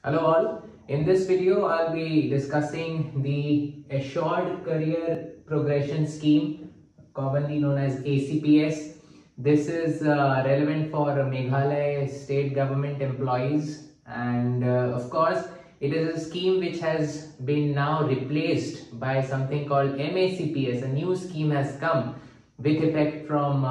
Hello all. In this video, I'll be discussing the Assured Career Progression Scheme, commonly known as ACPS. This is relevant for Meghalaya State Government Employees, and of course, it is a scheme which has been now replaced by something called MACPS. A new scheme has come with effect from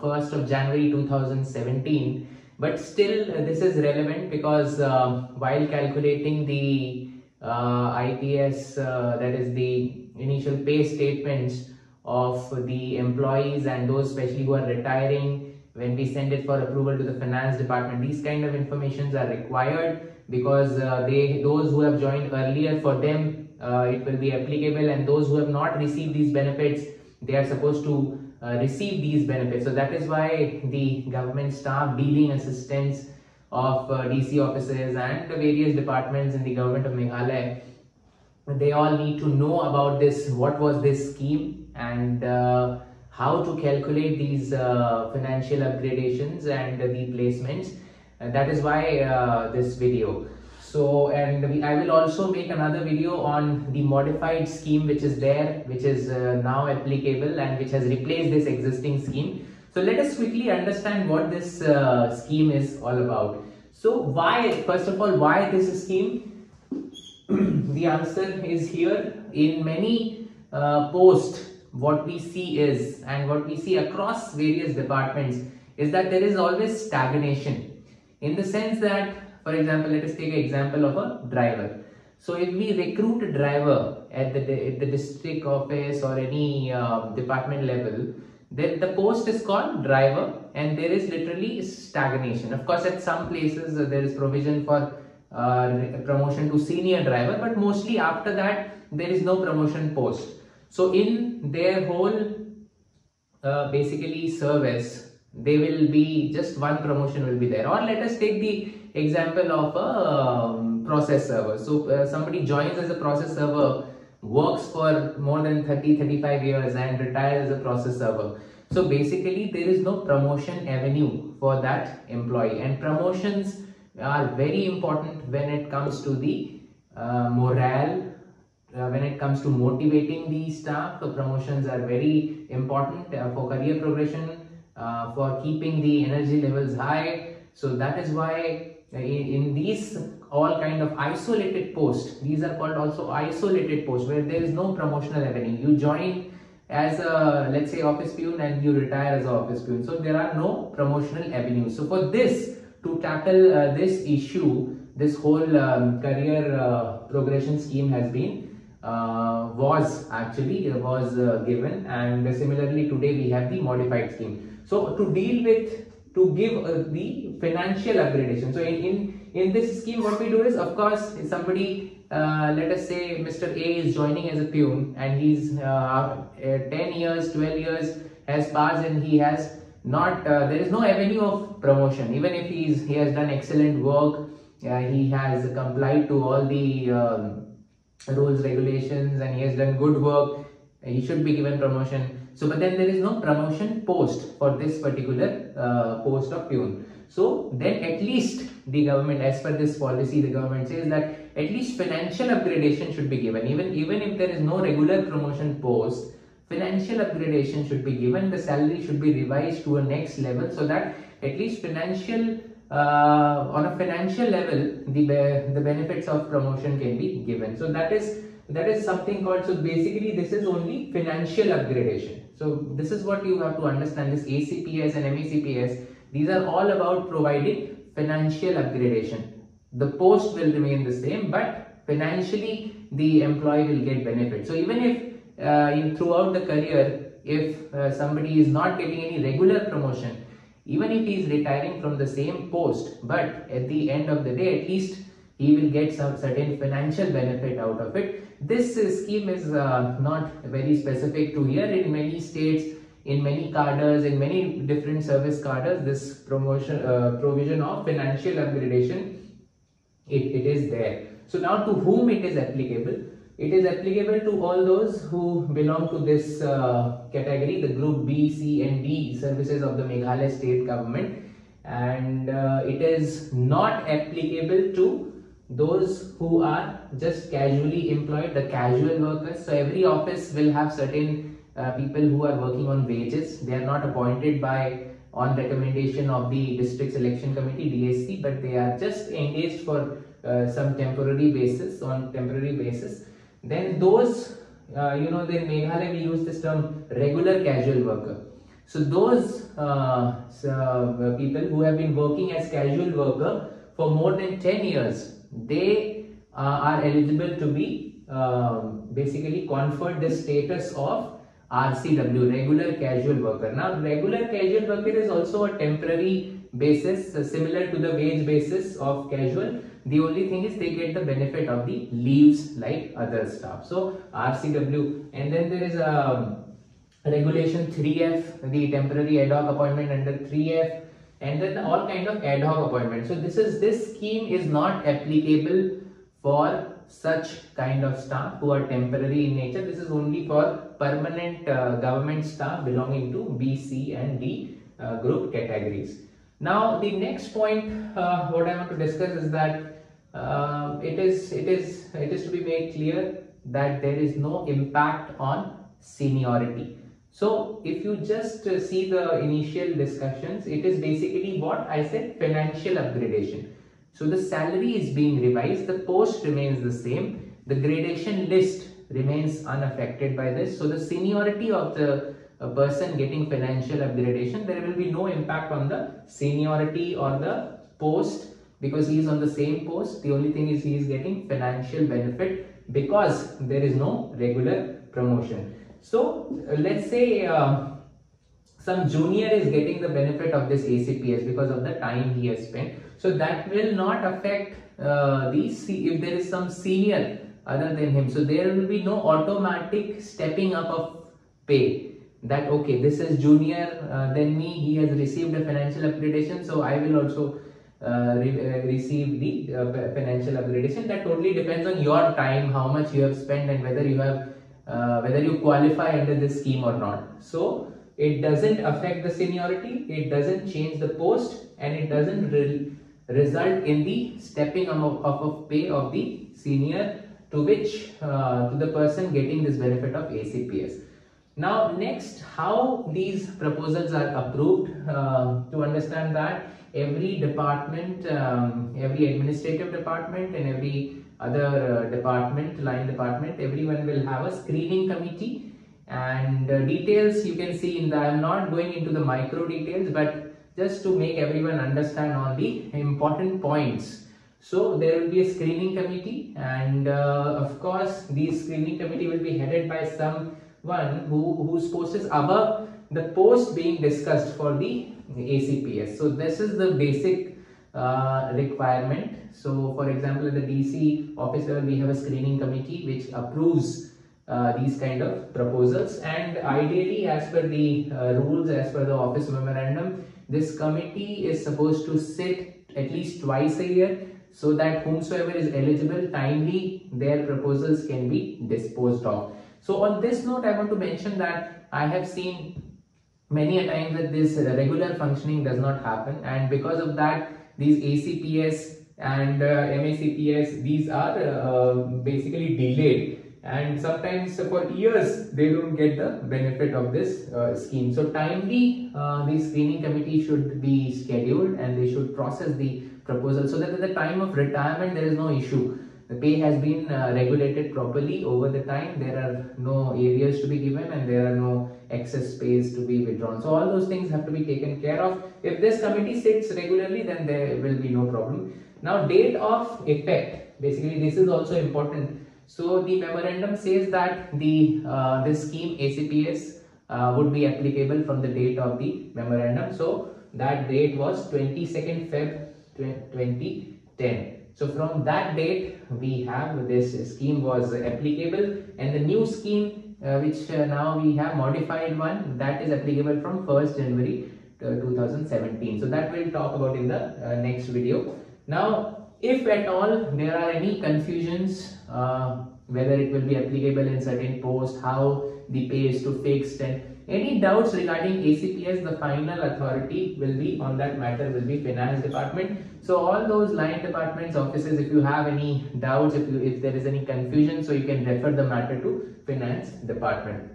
1st of January 2017. But still this is relevant because while calculating the IPS, that is the initial pay statements of the employees and those especially who are retiring, when we send it for approval to the finance department, these kind of informations are required because those who have joined earlier, for them it will be applicable, and those who have not received these benefits, they are supposed to receive these benefits. So that is why the government staff, dealing assistants of DC offices and the various departments in the government of Meghalaya, they all need to know about this, what was this scheme, and how to calculate these financial upgradations and the placements. That is why this video. So, and I will also make another video on the modified scheme which is there, which is now applicable and which has replaced this existing scheme. So let us quickly understand what this scheme is all about. So why, first of all, why this scheme? The answer is here. In many posts, what we see is, and what we see across various departments, is that there is always stagnation, in the sense that, for example, let us take an example of a driver. So if we recruit a driver at the district office or any department level, then the post is called driver, and there is literally stagnation. Of course, at some places there is provision for promotion to senior driver, but mostly after that there is no promotion post. So in their whole basically service, they will be just one promotion will be there. Or let us take the example of a process server. So somebody joins as a process server, works for more than 30-35 years and retires as a process server. So basically there is no promotion avenue for that employee, and promotions are very important when it comes to the morale, when it comes to motivating the staff. So promotions are very important for career progression, for keeping the energy levels high. So that is why in these all kind of isolated posts, these are called also isolated posts, where there is no promotional avenue. You join as a, let's say, office pion, and you retire as an office pion. So there are no promotional avenues. So for this, to tackle this issue, this whole career progression scheme has been was given, and similarly today we have the modified scheme. So to deal with, to give the financial upgradation. So in this scheme, what we do is, of course, if somebody, let us say Mr. A is joining as a peon, and he's 10 years, 12 years has passed, and he has not, there is no avenue of promotion. Even if he has done excellent work, he has complied to all the rules, regulations, and he has done good work, he should be given promotion. So, but then there is no promotion post for this particular post of peon. So then at least the government, as per this policy, the government says that at least financial upgradation should be given. Even if there is no regular promotion post, financial upgradation should be given. The salary should be revised to a next level, so that at least financial, on a financial level, the benefits of promotion can be given. So that is something called, so basically this is only financial upgradation. So this is what you have to understand. This ACPS and MACPS, these are all about providing financial upgradation. The post will remain the same, but financially the employee will get benefit. So even if throughout the career, if somebody is not getting any regular promotion, even if he is retiring from the same post, but at the end of the day, at least he will get some certain financial benefit out of it. This scheme is not very specific to here. In many states, in many cadres, in many different service cadres, this provision of financial upgradation, it is there. So now to whom it is applicable? It is applicable to all those who belong to this category, the group B, C and D services of the Meghalaya State Government, and it is not applicable to those who are just casually employed, the casual workers. So every office will have certain people who are working on wages. They are not appointed by on recommendation of the District Selection Committee DSC, but they are just engaged for some temporary basis, on temporary basis. Then those then Meghalaya we use this term regular casual worker. So those people who have been working as casual worker for more than 10 years, they are eligible to be basically conferred the status of RCW, regular casual worker. Now regular casual worker is also a temporary basis, similar to the wage basis of casual. The only thing is they get the benefit of the leaves like other staff. So RCW, and then there is a regulation 3F, the temporary ad hoc appointment under 3F, and then all kind of ad hoc appointments. So this scheme is not applicable for such kind of staff who are temporary in nature. This is only for permanent government staff belonging to B, C and D group categories. Now the next point what I want to discuss is that it is to be made clear that there is no impact on seniority. So if you just see the initial discussions, it is basically what I said, financial upgradation. So the salary is being revised, the post remains the same, the gradation list remains unaffected by this. So the seniority of the person getting financial upgradation, there will be no impact on the seniority or the post, because he is on the same post. The only thing is he is getting financial benefit because there is no regular promotion. So let's say some junior is getting the benefit of this ACPS because of the time he has spent. So that will not affect if there is some senior other than him. So there will be no automatic stepping up of pay. That okay, this is junior than me, he has received a financial upgradation, so I will also receive the financial upgradation. That totally depends on your time, how much you have spent, and whether you have whether you qualify under this scheme or not. So it doesn't affect the seniority, it doesn't change the post, and it doesn't result in the stepping up of pay of the senior to the person getting this benefit of ACPS. Now next, how these proposals are approved. To understand that, every department, every administrative department and every other line department, everyone will have a screening committee, and details you can see in the, I am not going into the micro details, but just to make everyone understand all the important points. So there will be a screening committee, and of course the screening committee will be headed by someone whose post is above the post being discussed for the ACPS. So this is the basic requirement. So for example, at the DC office level, we have a screening committee which approves these kind of proposals, and ideally, as per the rules, as per the office memorandum, this committee is supposed to sit at least twice a year, so that whomsoever is eligible, timely their proposals can be disposed of. So on this note, I want to mention that I have seen many a time that this regular functioning does not happen, and because of that, these ACPS and MACPS, these are basically delayed, and sometimes for years they don't get the benefit of this scheme. So timely the screening committee should be scheduled, and they should process the proposal so that at the time of retirement there is no issue. The pay has been regulated properly over the time. There are no areas to be given, and there are no excess pays to be withdrawn. So all those things have to be taken care of. If this committee sits regularly, then there will be no problem. Now, date of effect. Basically, this is also important. So the memorandum says that this scheme ACPS would be applicable from the date of the memorandum. So that date was 22nd Feb 2010. So from that date, we have this scheme was applicable, and the new scheme which now we have modified one, that is applicable from 1st January 2017. So that we'll talk about in the next video. Now, if at all there are any confusions, whether it will be applicable in certain post, how the pay is to fixed, and Any doubts regarding ACPS, the final authority will be on that matter will be Finance Department. So all those line departments, offices, if you have any doubts, if there is any confusion, so you can refer the matter to Finance Department.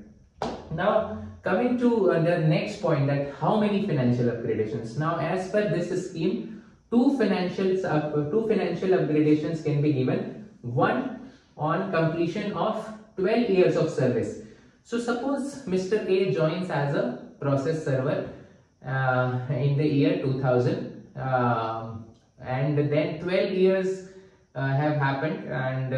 Now coming to the next point, that how many financial upgradations. Now as per this scheme, two financial upgradations can be given, one on completion of 12 years of service. So suppose Mr. A joins as a process server in the year 2000 and then 12 years have happened, and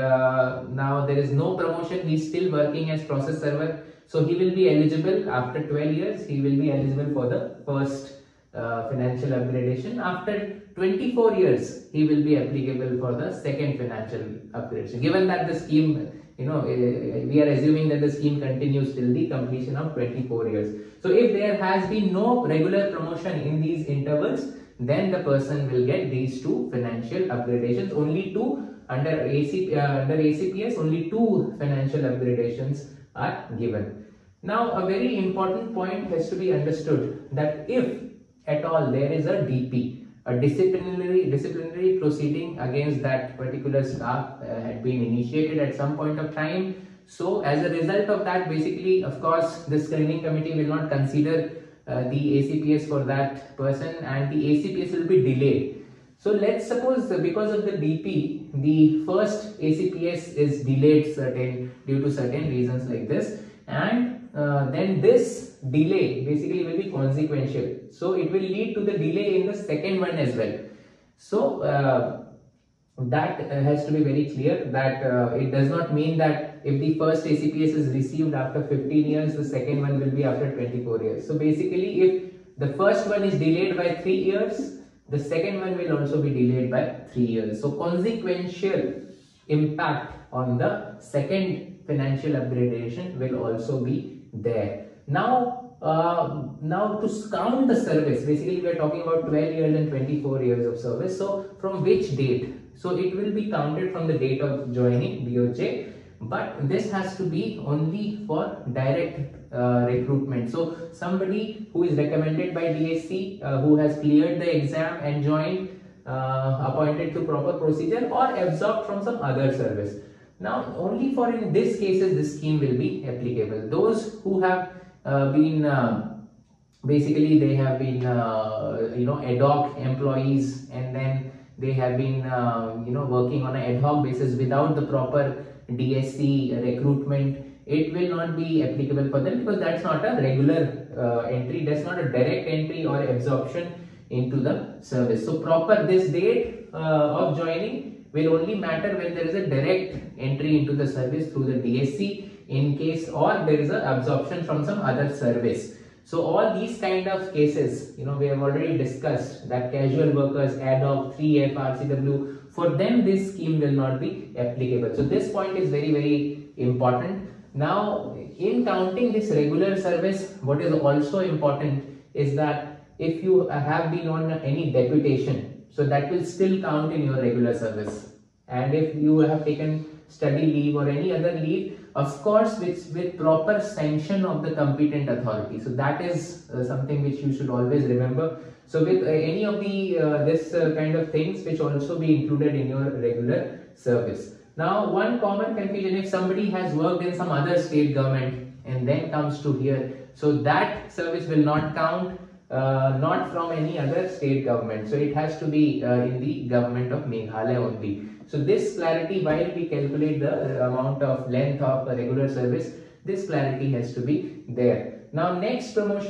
now there is no promotion, he is still working as process server. So he will be eligible after 12 years, he will be eligible for the first financial upgradation. After 24 years, he will be applicable for the second financial upgradation. Given that the scheme, we are assuming that the scheme continues till the completion of 24 years. So if there has been no regular promotion in these intervals, then the person will get these two financial upgradations. Only two under ACPS, only two financial upgradations are given. Now a very important point has to be understood, that if at all there is a DP, a disciplinary proceeding against that particular staff had been initiated at some point of time. So as a result of that, basically, of course, the screening committee will not consider the ACPS for that person, and the ACPS will be delayed. So let's suppose because of the DP, the first ACPS is delayed due to certain reasons like this, and then this delay basically will be consequential. So it will lead to the delay in the second one as well. So that has to be very clear, that it does not mean that if the first ACPS is received after 15 years, the second one will be after 24 years. So basically, if the first one is delayed by 3 years, the second one will also be delayed by 3 years. So consequential impact on the second financial upgradation will also be there. Now to count the service, basically we are talking about 12 years and 24 years of service. So from which date? So it will be counted from the date of joining DOJ, but this has to be only for direct recruitment. So somebody who is recommended by DSC, who has cleared the exam and joined, appointed to proper procedure, or absorbed from some other service. Now only for in this cases this scheme will be applicable. Those who have been basically they have been ad hoc employees, and then they have been working on an ad hoc basis without the proper DSC recruitment, it will not be applicable for them, because that's not a regular entry, that's not a direct entry or absorption into the service. So proper this date of joining will only matter when there is a direct entry into the service through the DSC, in case, or there is a absorption from some other service. So all these kind of cases, we have already discussed that casual workers, ad hoc, 3F, RCW, for them this scheme will not be applicable. So this point is very, very important. Now in counting this regular service, what is also important is that if you have been on any deputation, so that will still count in your regular service. And if you have taken study leave or any other leave, of course with proper sanction of the competent authority. So that is something which you should always remember. So with any of the this kind of things which also be included in your regular service. Now one common confusion, if somebody has worked in some other state government and then comes to here, so that service will not count, not from any other state government. So it has to be in the government of Meghalaya only. So this clarity, while we calculate the amount of length of a regular service, this clarity has to be there. Now next point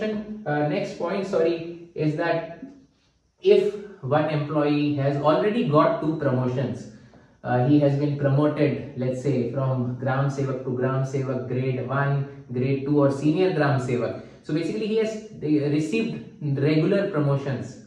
is that if one employee has already got 2 promotions, he has been promoted, let's say from Gram Sevak to Gram Sevak grade 1, grade 2, or senior Gram Sevak. So basically he has received regular promotions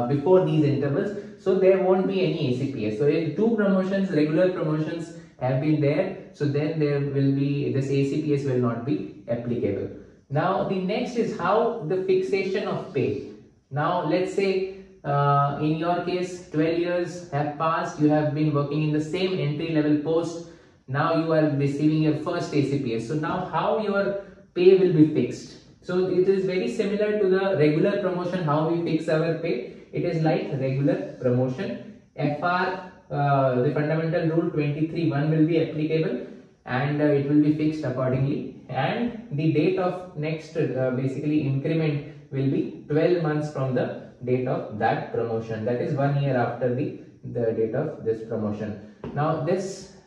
before these intervals, so there won't be any ACPS. So if 2 promotions, regular promotions have been there, so then there will be, this ACPS will not be applicable. Now the next is how the fixation of pay. Now let's say in your case 12 years have passed, you have been working in the same entry level post, now you are receiving your first ACPS. So now how your pay will be fixed? So it is very similar to the regular promotion, how we fix our pay. It is like regular promotion. FR, the fundamental rule 23(1) will be applicable, and it will be fixed accordingly, and the date of next basically increment will be 12 months from the date of that promotion, that is 1 year after the date of this promotion. Now this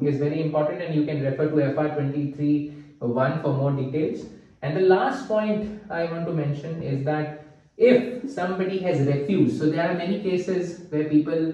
is very important, and you can refer to FR 23(1) for more details. And the last point I want to mention is that if somebody has refused, so there are many cases where people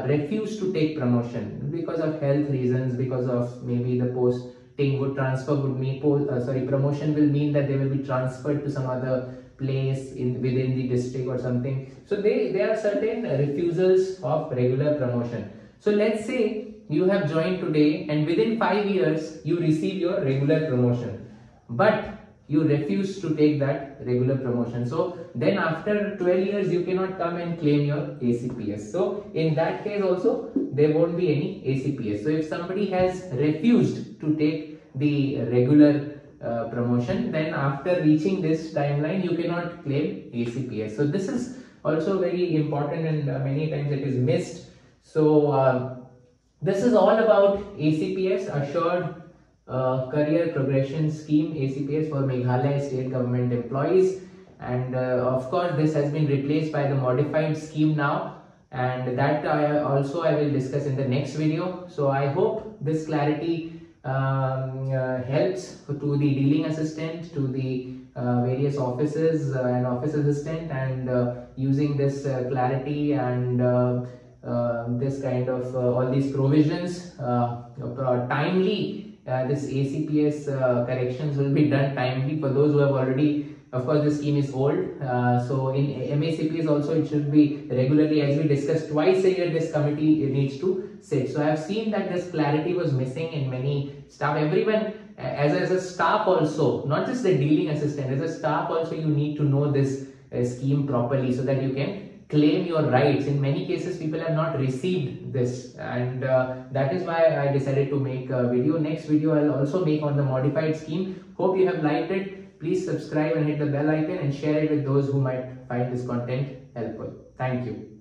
refuse to take promotion because of health reasons, because of maybe the posting would transfer would mean promotion will mean that they will be transferred to some other place within the district or something. So there are certain refusals of regular promotion. So let's say you have joined today and within 5 years you receive your regular promotion, but you refuse to take that regular promotion. So then after 12 years you cannot come and claim your ACPS. So in that case also there won't be any ACPS. So if somebody has refused to take the regular promotion, then after reaching this timeline you cannot claim ACPS. So this is also very important, and many times it is missed. So this is all about ACPS, Assured Career Progression Scheme, ACPS, for Meghalaya State Government Employees. And of course this has been replaced by the modified scheme now, and that I will discuss in the next video. So I hope this clarity helps to the dealing assistant, to the various offices and office assistant, and using this clarity and this kind of all these provisions timely. This ACPS corrections will be done timely for those who have already. Of course, this scheme is old. So in MACPS also it should be regularly, as we discussed, twice a year this committee needs to sit. So I have seen that this clarity was missing in many staff. Everyone, as a staff also, not just the dealing assistant, as a staff also you need to know this scheme properly so that you can claim your rights. In many cases people have not received this, and that is why I decided to make a video. Next video I'll also make on the modified scheme. Hope you have liked it. Please subscribe and hit the bell icon and share it with those who might find this content helpful. Thank you.